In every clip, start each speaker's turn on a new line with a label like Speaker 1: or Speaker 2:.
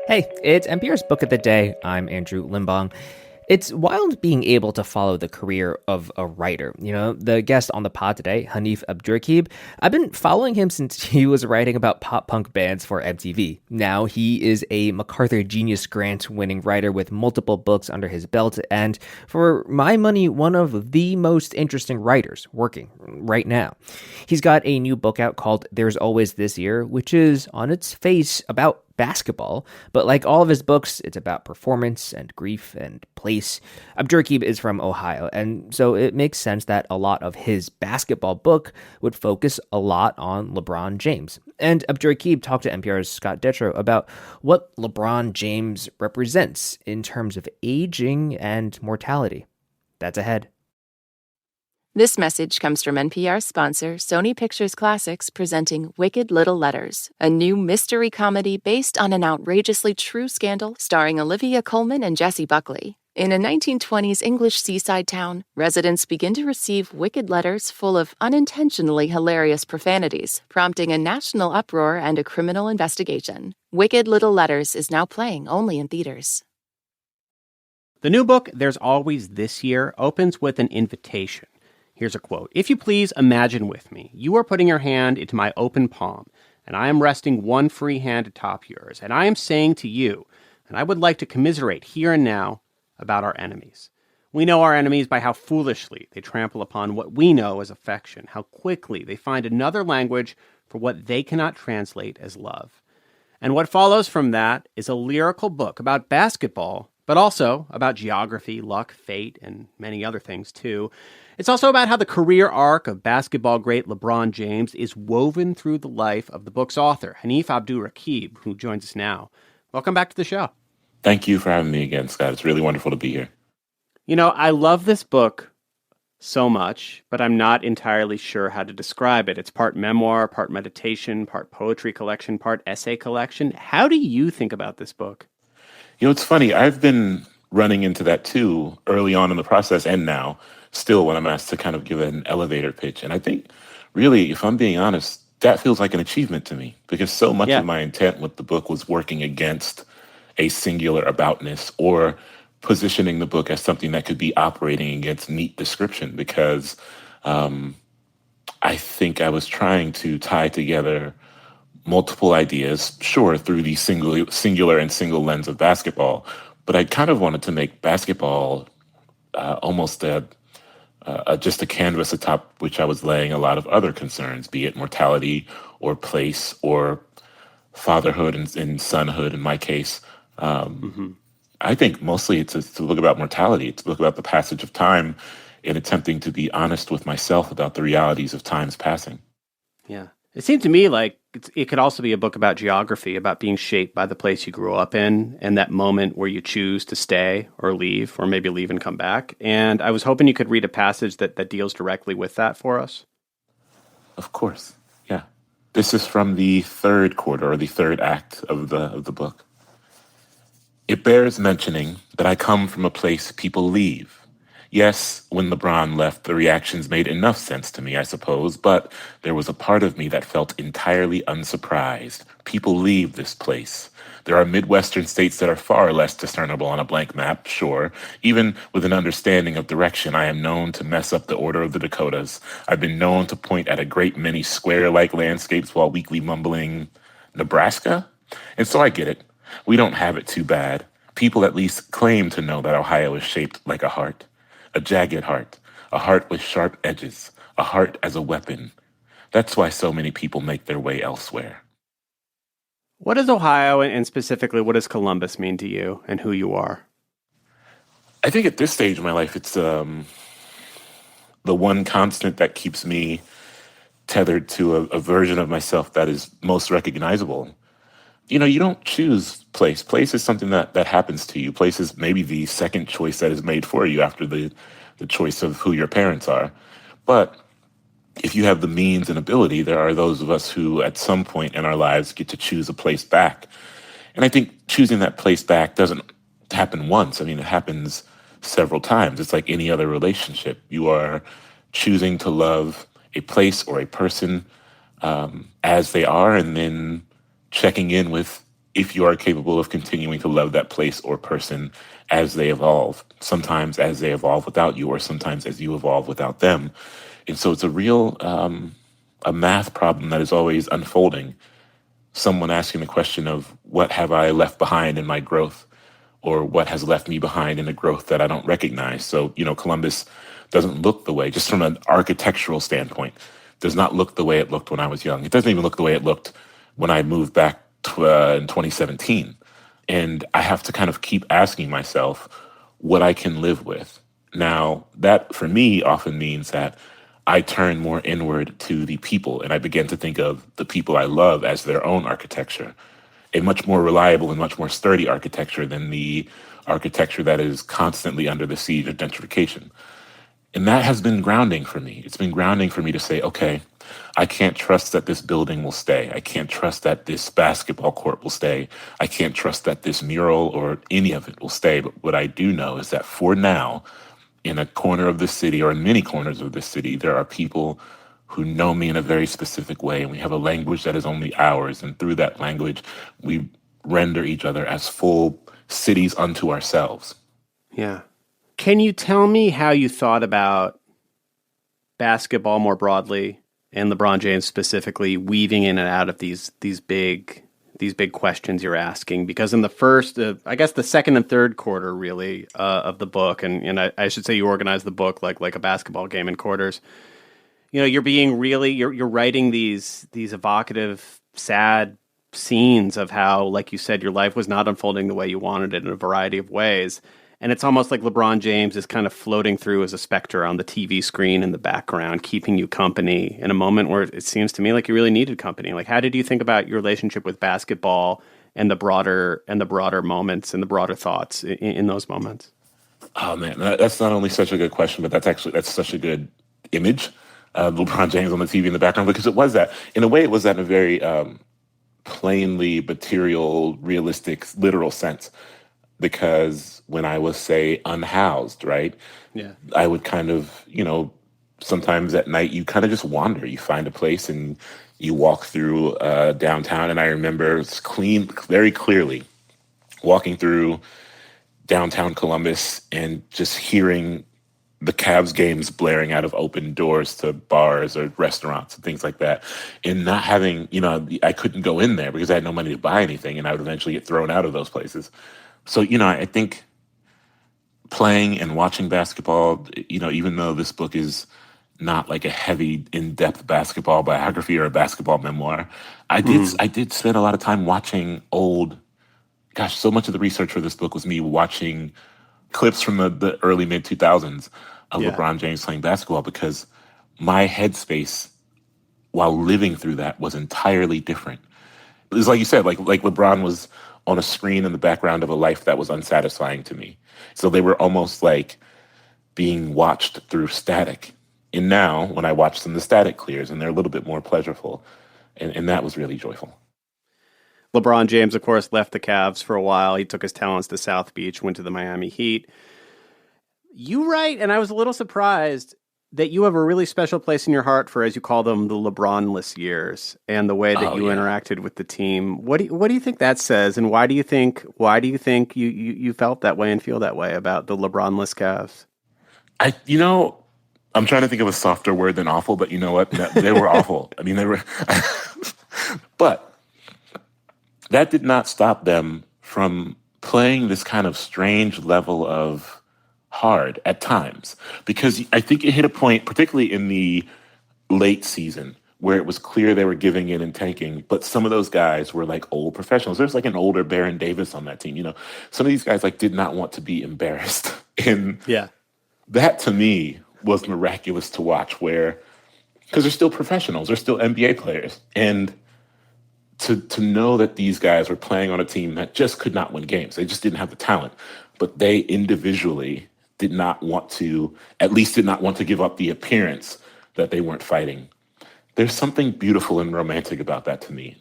Speaker 1: Hey, it's NPR's Book of the Day. I'm Andrew Limbong. It's wild being able to follow the career of a writer. The guest on the pod today, Hanif Abdurraqib, I've been following him since he was writing about pop punk bands for MTV. Now he is a MacArthur Genius Grant winning writer with multiple books under his belt, and for my money, one of the most interesting writers working right now. He's got a new book out called There's Always This Year, which is on its face about basketball, but like all of his books, it's about performance and grief and place. Abdurraqib is from Ohio, and so it makes sense that a lot of his basketball book would focus a lot on LeBron James. And Abdurraqib talked to NPR's Scott Detrow about what LeBron James represents in terms of aging and mortality. That's ahead.
Speaker 2: This message comes from NPR sponsor Sony Pictures Classics presenting Wicked Little Letters, a new mystery comedy based on an outrageously true scandal starring Olivia Colman and Jessie Buckley. In a 1920s English seaside town, residents begin to receive wicked letters full of unintentionally hilarious profanities, prompting a national uproar and a criminal investigation. Wicked Little Letters is now playing only in theaters.
Speaker 3: The new book, There's Always This Year, opens with an invitation. Here's a quote. "If you please imagine with me, you are putting your hand into my open palm, and I am resting one free hand atop yours, and I am saying to you, and I would like to commiserate here and now about our enemies. We know our enemies by how foolishly they trample upon what we know as affection, how quickly they find another language for what they cannot translate as love. And what follows from that is a lyrical book about basketball, but also about geography, luck, fate, and many other things too. It's also about how the career arc of basketball great LeBron James is woven through the life of the book's author, Hanif Abdurraqib, who joins us now. Welcome back to the show.
Speaker 4: Thank you for having me again, Scott. It's really wonderful to be here.
Speaker 3: I love this book so much, but I'm not entirely sure how to describe it. It's part memoir, part meditation, part poetry collection, part essay collection. How do you think about this book?
Speaker 4: It's funny. I've been running into that too early on in the process and now, still when I'm asked to kind of give an elevator pitch. And I think really, if I'm being honest, that feels like an achievement to me because so much of my intent with the book was working against a singular aboutness or positioning the book as something that could be operating against neat description because I think I was trying to tie together multiple ideas, sure, through the singular and single lens of basketball, but I kind of wanted to make basketball almost just a canvas atop which I was laying a lot of other concerns, be it mortality or place or fatherhood and sonhood in my case. I think mostly it's to look about mortality, to look about the passage of time in attempting to be honest with myself about the realities of time's passing.
Speaker 3: Yeah. It seemed to me like it could also be a book about geography, about being shaped by the place you grew up in and that moment where you choose to stay or leave, or maybe leave and come back. And I was hoping you could read a passage that deals directly with that for us.
Speaker 4: Of course. Yeah. This is from the third quarter or the third act of the book. "It bears mentioning that I come from a place people leave. Yes, when LeBron left, the reactions made enough sense to me, I suppose, but there was a part of me that felt entirely unsurprised. People leave this place. There are Midwestern states that are far less discernible on a blank map, sure. Even with an understanding of direction, I am known to mess up the order of the Dakotas. I've been known to point at a great many square-like landscapes while weakly mumbling, 'Nebraska?' And so I get it. We don't have it too bad. People at least claim to know that Ohio is shaped like a heart. A jagged heart, a heart with sharp edges, a heart as a weapon. That's why so many people make their way elsewhere."
Speaker 3: What does Ohio and specifically what does Columbus mean to you and who you are?
Speaker 4: I think at this stage of my life, it's the one constant that keeps me tethered to a version of myself that is most recognizable. You don't choose place. Place is something that happens to you. Place is maybe the second choice that is made for you after the choice of who your parents are. But if you have the means and ability, there are those of us who at some point in our lives get to choose a place back. And I think choosing that place back doesn't happen once. I mean, it happens several times. It's like any other relationship. You are choosing to love a place or a person as they are, and then checking in with if you are capable of continuing to love that place or person as they evolve, sometimes as they evolve without you, or sometimes as you evolve without them. And so it's a real a math problem that is always unfolding. Someone asking the question of what have I left behind in my growth, or what has left me behind in a growth that I don't recognize. So, Columbus doesn't look the way, just from an architectural standpoint, does not look the way it looked when I was young. It doesn't even look the way it looked when I moved back in 2017. And I have to kind of keep asking myself what I can live with. Now, that for me often means that I turn more inward to the people, and I begin to think of the people I love as their own architecture, a much more reliable and much more sturdy architecture than the architecture that is constantly under the siege of gentrification. And that has been grounding for me. It's been grounding for me to say, okay, I can't trust that this building will stay. I can't trust that this basketball court will stay. I can't trust that this mural or any of it will stay. But what I do know is that for now, in a corner of the city, or in many corners of the city, there are people who know me in a very specific way, and we have a language that is only ours. And through that language, we render each other as full cities unto ourselves.
Speaker 3: Yeah. Can you tell me how you thought about basketball more broadly, and LeBron James specifically, weaving in and out of these big questions you're asking? Because in the first, I guess the second and third quarter, really, of the book, and I should say you organize the book like a basketball game in quarters. You're being really, you're writing these evocative, sad scenes of how, like you said, your life was not unfolding the way you wanted it in a variety of ways. And it's almost like LeBron James is kind of floating through as a specter on the TV screen in the background, keeping you company in a moment where it seems to me like you really needed company. Like, how did you think about your relationship with basketball and the broader moments and the broader thoughts in those moments?
Speaker 4: Oh man, that's not only such a good question, but that's such a good image. LeBron James on the TV in the background, because it was that. In a way, it was that in a very plainly material, realistic, literal sense. Because when I was, say, unhoused, right?
Speaker 3: Yeah.
Speaker 4: I would kind of, sometimes at night you kind of just wander. You find a place and you walk through downtown. And I remember very clearly walking through downtown Columbus and just hearing the Cavs games blaring out of open doors to bars or restaurants and things like that. And not having, I couldn't go in there because I had no money to buy anything, and I would eventually get thrown out of those places. So, I think playing and watching basketball, even though this book is not like a heavy, in-depth basketball biography or a basketball memoir, I did spend a lot of time watching so much of the research for this book was me watching clips from the early mid-2000s of LeBron James playing basketball, because my headspace while living through that was entirely different. It was like you said, like LeBron was on a screen in the background of a life that was unsatisfying to me. So they were almost like being watched through static. And now when I watch them, the static clears and they're a little bit more pleasurable. And that was really joyful.
Speaker 3: LeBron James, of course, left the Cavs for a while. He took his talents to South Beach, went to the Miami Heat. You write, and I was a little surprised, that you have a really special place in your heart for, as you call them, the LeBron-less years and the way that you interacted with the team. What do you think that says, and why do you think you felt that way and feel that way about the LeBron-less Cavs?
Speaker 4: I'm trying to think of a softer word than awful, but you know what? They were awful. I mean, they were, but that did not stop them from playing this kind of strange level of hard at times, because I think it hit a point, particularly in the late season, where it was clear they were giving in and tanking. But some of those guys were like old professionals. There's like an older Baron Davis on that team. Some of these guys did not want to be embarrassed. And that to me was miraculous to watch, because they're still professionals, they're still NBA players. And to know that these guys were playing on a team that just could not win games. They just didn't have the talent, but they individually did not want to give up the appearance that they weren't fighting. There's something beautiful and romantic about that to me.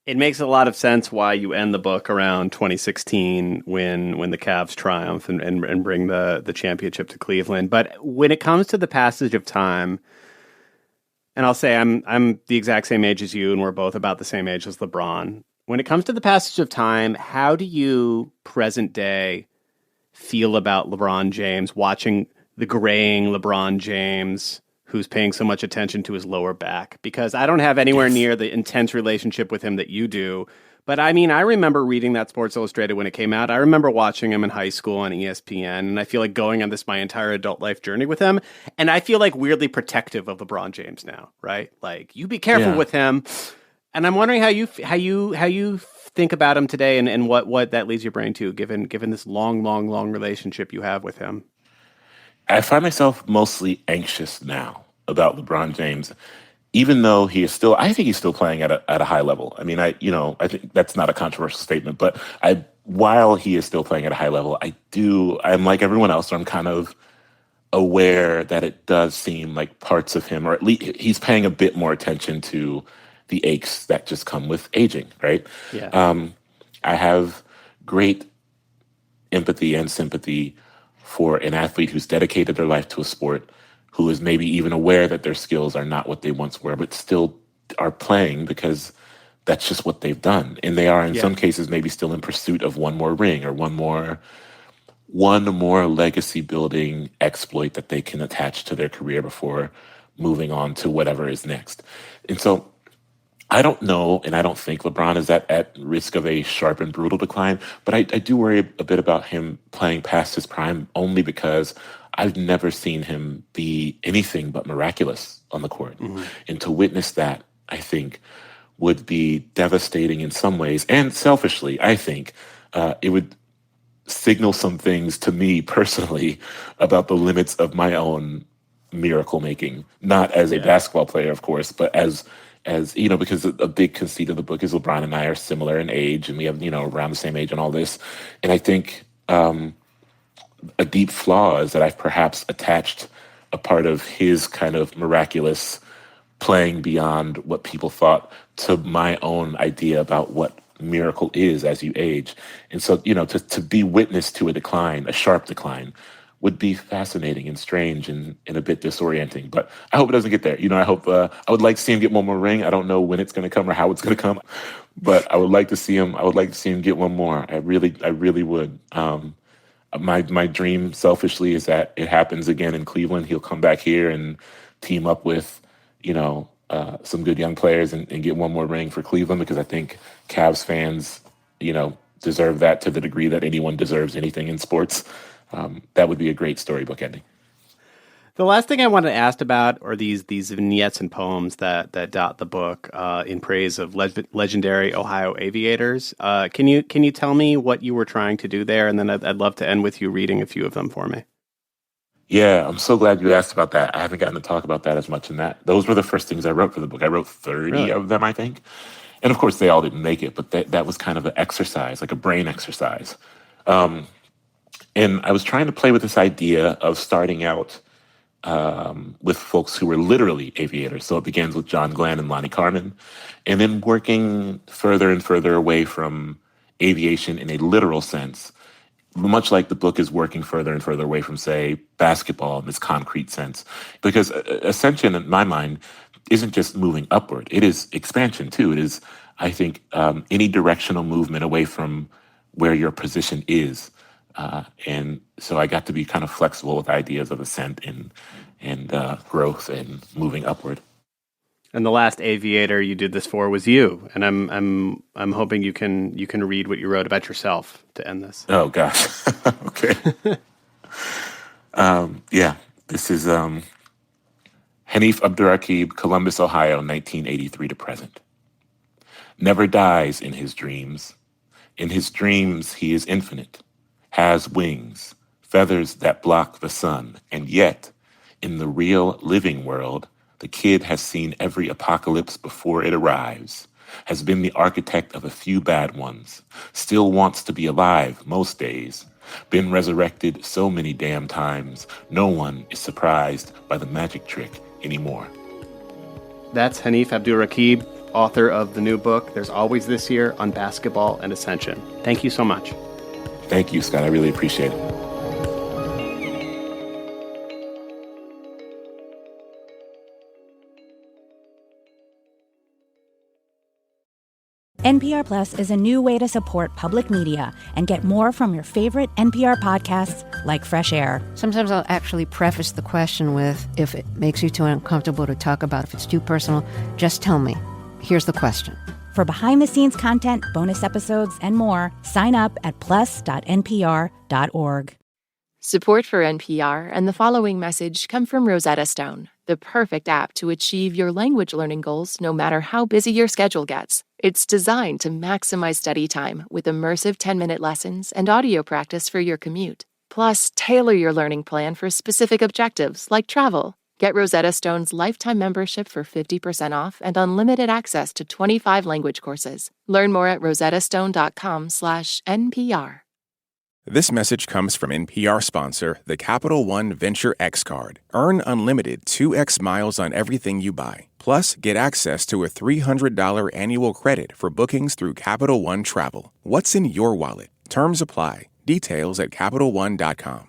Speaker 3: It makes a lot of sense why you end the book around 2016 when the Cavs triumph and bring the championship to Cleveland. But when it comes to the passage of time, and I'll say I'm the exact same age as you, and we're both about the same age as LeBron. When it comes to the passage of time, how do you, present day, feel about LeBron James, watching the graying LeBron James who's paying so much attention to his lower back? Because I don't have anywhere near the intense relationship with him that you do. But I mean, I remember reading that Sports Illustrated when it came out. I remember watching him in high school on ESPN, and I feel like going on this my entire adult life journey with him. And I feel like weirdly protective of LeBron James now, right? Like, you be careful with him. And I'm wondering how you think about him today, and what that leads your brain to, given this long relationship you have with him.
Speaker 4: I find myself mostly anxious now about LeBron James, even though I think he's still playing at a high level. I mean, I think that's not a controversial statement, but while he is still playing at a high level, I'm like everyone else, I'm kind of aware that it does seem like parts of him, or at least he's paying a bit more attention to the aches that just come with aging, right?
Speaker 3: Yeah.
Speaker 4: I have great empathy and sympathy for an athlete who's dedicated their life to a sport, who is maybe even aware that their skills are not what they once were, but still are playing because that's just what they've done. And they are, in some cases, maybe still in pursuit of one more ring or one more legacy building exploit that they can attach to their career before moving on to whatever is next. And so I don't know, and I don't think LeBron is at risk of a sharp and brutal decline, but I do worry a bit about him playing past his prime, only because I've never seen him be anything but miraculous on the court. Mm-hmm. And to witness that, I think, would be devastating in some ways. And selfishly, I think it would signal some things to me personally about the limits of my own miracle making, not as a basketball player, of course, but as because a big conceit of the book is LeBron and I are similar in age, and we have, around the same age and all this. And I think a deep flaw is that I've perhaps attached a part of his kind of miraculous playing beyond what people thought to my own idea about what miracle is as you age. And so, to be witness to a decline, a sharp decline, would be fascinating and strange and a bit disorienting. But I hope it doesn't get there. I hope I would like to see him get one more ring. I don't know when it's going to come or how it's going to come, but I would like to see him. I would like to see him get one more. I really would. My dream, selfishly, is that it happens again in Cleveland. He'll come back here and team up with, some good young players and get one more ring for Cleveland, because I think Cavs fans, deserve that to the degree that anyone deserves anything in sports. That would be a great storybook ending.
Speaker 3: The last thing I wanted to ask about are these vignettes and poems that dot the book in praise of legendary Ohio Aviators. Can you tell me what you were trying to do there? And then I'd love to end with you reading a few of them for me.
Speaker 4: Yeah, I'm so glad you asked about that. I haven't gotten to talk about that as much in that. Those were the first things I wrote for the book. I wrote 30 of them, I think. And of course, they all didn't make it, but that was kind of an exercise, like a brain exercise. And I was trying to play with this idea of starting out with folks who were literally aviators. So it begins with John Glenn and Lonnie Carmen, and then working further and further away from aviation in a literal sense, much like the book is working further and further away from, say, basketball in this concrete sense. Because ascension, in my mind, isn't just moving upward. It is expansion, too. It is, I think, any directional movement away from where your position is. And so I got to be kind of flexible with ideas of ascent and growth and moving upward.
Speaker 3: And the last Aviator you did this for was you, and I'm hoping you can read what you wrote about yourself to end this.
Speaker 4: Oh gosh, okay. This is Hanif Abdurraqib, Columbus, Ohio, 1983 to present. Never dies in his dreams. In his dreams, he is infinite, has wings, feathers that block the sun, and yet, in the real living world, the kid has seen every apocalypse before it arrives, has been the architect of a few bad ones, still wants to be alive most days, been resurrected so many damn times, no one is surprised by the magic trick anymore.
Speaker 3: That's Hanif Abdurraqib, author of the new book, There's Always This Year on Basketball and Ascension. Thank you so much.
Speaker 4: Thank you, Scott. I really appreciate it.
Speaker 5: NPR Plus is a new way to support public media and get more from your favorite NPR podcasts like Fresh Air.
Speaker 6: Sometimes I'll actually preface the question with, if it makes you too uncomfortable to talk about, if it's too personal, just tell me. Here's the question.
Speaker 5: For behind-the-scenes content, bonus episodes, and more, sign up at plus.npr.org.
Speaker 2: Support for NPR and the following message come from Rosetta Stone, the perfect app to achieve your language learning goals no matter how busy your schedule gets. It's designed to maximize study time with immersive 10-minute lessons and audio practice for your commute. Plus, tailor your learning plan for specific objectives like travel. Get Rosetta Stone's lifetime membership for 50% off and unlimited access to 25 language courses. Learn more at rosettastone.com/NPR.
Speaker 7: This message comes from NPR sponsor, the Capital One Venture X Card. Earn unlimited 2x miles on everything you buy. Plus, get access to a $300 annual credit for bookings through Capital One Travel. What's in your wallet? Terms apply. Details at CapitalOne.com.